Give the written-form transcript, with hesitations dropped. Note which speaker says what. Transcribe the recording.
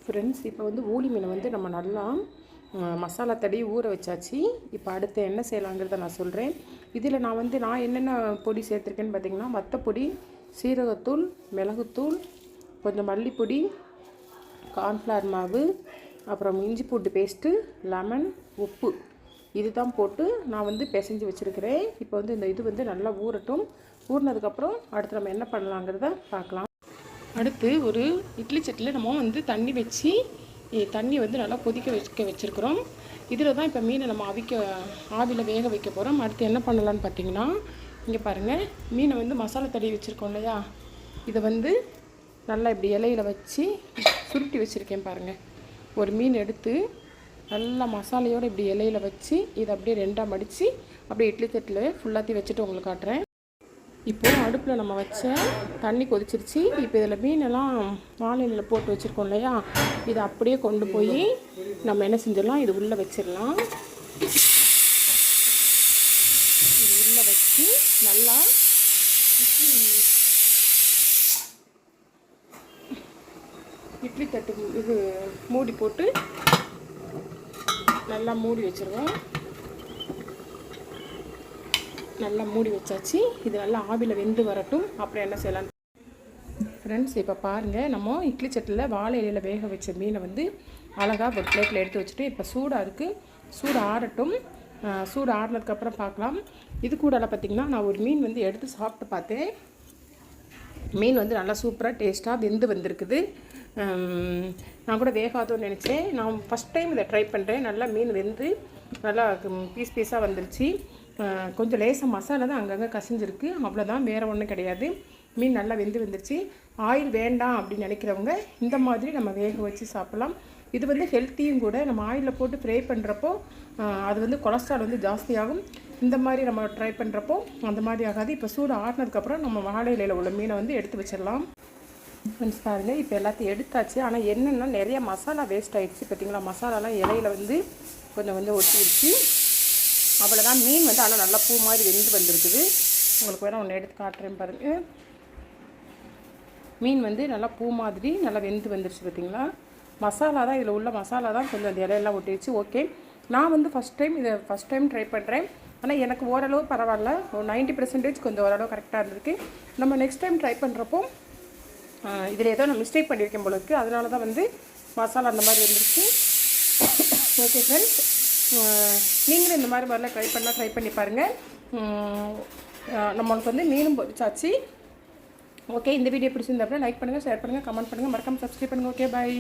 Speaker 1: Friends, இப்போ வந்து ஊளி மீனை வந்து நம்ம நல்லா மசாலா தடவி ஊற வச்சாச்சு. இப்போ அடுத்து என்ன செய்யலாங்கிறத நான் சொல்கிறேன். இதில் நான் என்னென்ன பொடி சேர்த்துருக்கேன்னு பார்த்தீங்கன்னா, வத்தப்பொடி, சீரகத்தூள், மிளகுத்தூள், கொஞ்சம் மல்லிப்பொடி, கார்ன்ஃப்ளவர் மாவு, அப்புறம் இஞ்சி பூண்டு பேஸ்ட்டு, லெமன், உப்பு, இது தான் போட்டு நான் வந்து பிசைஞ்சு வச்சுருக்கிறேன். இப்போ வந்து இது வந்து நல்லா ஊறட்டும். ஊறினதுக்கப்புறம் அடுத்து நம்ம என்ன பண்ணலாங்கிறத பார்க்கலாம். அடுத்து ஒரு இட்லி சட்டியில் நம்ம வந்து தண்ணி வந்து நல்லா கொதிக்க வச்சுருக்குறோம். இதில் தான் இப்போ மீனை நம்ம ஆவியில் வேக வைக்க போகிறோம். அடுத்து என்ன பண்ணலான்னு பார்த்தீங்கன்னா, இங்கே பாருங்கள், மீனை வந்து மசாலா தடவி வச்சுருக்கோம் இல்லையா, இதை வந்து நல்லா இப்படி இலையில் வச்சு சுருட்டி வச்சுருக்கேன் பாருங்கள். ஒரு மீன் எடுத்து நல்லா மசாலையோடு இப்படி இலையில் வச்சு இதை அப்படியே ரெண்டாக மடித்து அப்படியே இட்லி தட்டில் ஃபுல்லாத்தையும் வச்சுட்டு உங்களுக்கு காட்டுறேன். இப்போது அடுப்பில் நம்ம வச்ச தண்ணி கொதிச்சிருச்சு. இப்போ இதில் மீனெல்லாம் வானிலையில் போட்டு வச்சுருக்கோம் இல்லையா, இதை அப்படியே கொண்டு போய் நம்ம என்ன செஞ்சிடலாம், இது உள்ளே வச்சிடலாம். இது உள்ளே வச்சு நல்லா இட்லி தட்டு இது மூடி போட்டு நல்லா மூடி வச்சுருவோம். நல்லா மூடி வச்சாச்சு. இது நல்லா ஆவியில் வெந்து வரட்டும். அப்புறம் என்ன செய்யலாம் ஃப்ரெண்ட்ஸ், இப்போ பாருங்கள், நம்ம இட்லி சட்டியில் வாழை இலையில் வேக வச்ச மீனை வந்து அழகாக ஒரு பிளேட்டில் எடுத்து வச்சுட்டு இப்போ சூடாக இருக்குது, சூடு ஆறட்டும். சூடு ஆறினதுக்கப்புறம் பார்க்கலாம். இது கூட பார்த்திங்கன்னா, நான் ஒரு மீன் வந்து எடுத்து சாப்பிட்டு பார்த்தேன். மீன் வந்து நல்லா சூப்பராக டேஸ்ட்டாக வெந்து வந்திருக்குது. நான் கூட வேகாதோன்னு நினச்சேன். நான் ஃபஸ்ட் டைம் இதை ட்ரை பண்ணுறேன். நல்லா மீன் வெந்து நல்லா பீஸாக வந்துருச்சு. கொஞ்சம் லேசாக மசாலா தான் அங்கங்கே கசிஞ்சிருக்கு, அவ்வளோதான், வேறு ஒன்றும் கிடையாது. மீன் நல்லா வந்துருச்சு. ஆயில் வேண்டாம் அப்படின்னு நினைக்கிறவங்க இந்த மாதிரி நம்ம வேக வச்சு சாப்பிட்லாம். இது வந்து ஹெல்த்தியும் கூட. நம்ம ஆயிலில் போட்டு ஃப்ரை பண்ணுறப்போ அது வந்து கொலஸ்ட்ரால் வந்து ஜாஸ்தியாகும். இந்த மாதிரி நம்ம ட்ரை பண்ணுறப்போ அந்த மாதிரி ஆகாது. இப்போ சூடு ஆறினதுக்கப்புறம் நம்ம வாழை இலையில் உள்ள மீனை வந்து எடுத்து வச்சிடலாம். ஃப்ரெண்ட்ஸ் பாருங்கள், இப்போ எல்லாத்தையும் எடுத்தாச்சு. ஆனால் என்னென்னா நிறைய மசாலா வேஸ்ட் ஆகிடுச்சு. பார்த்திங்களா, மசாலாலாம் இலையில் வந்து கொஞ்சம் ஒட்டிடுச்சு. அவ்வளோதான். மீன் வந்து ஆனால் நல்லா பூ மாதிரி வெந்து வந்திருக்குது. உங்களுக்கு வேணால் ஒன்று எடுத்து காட்டுறேன் பாருங்கள். மீன் வந்து நல்லா பூ மாதிரி நல்லா வெந்து வந்துருச்சு. பார்த்திங்களா, மசாலா தான், இதில் உள்ள மசாலா தான் கொஞ்சம் அந்த இலையெல்லாம் ஒட்டிடுச்சு. ஓகே, நான் வந்து ஃபஸ்ட் டைம் ட்ரை பண்ணுறேன். ஆனால் எனக்கு ஓரளவு பரவாயில்ல, ஒரு 90% கொஞ்சம் ஓரளவு கரெக்டாக இருந்திருக்கு. நம்ம நெக்ஸ்ட் டைம் ட்ரை பண்ணுறப்போ இதில் ஏதோ நான் மிஸ்டேக் பண்ணியிருக்கேன் போல இருக்குது. அதனால தான் வந்து மசாலா அந்த மாதிரி வந்துருச்சு. ஓகே ஃப்ரெண்ட்ஸ், நீங்களும் இந்த மாதிரி ட்ரை பண்ணி பாருங்கள். நம்மளுக்கு வந்து மீனும் பொரிச்சாச்சு. ஓகே, இந்த வீடியோ பிடிச்சிருந்தா அப்படின்னா லைக் பண்ணுங்கள், ஷேர் பண்ணுங்கள், கமெண்ட் பண்ணுங்கள், மறக்காமல் சப்ஸ்கிரைப் பண்ணுங்கள். ஓகே, பாய்.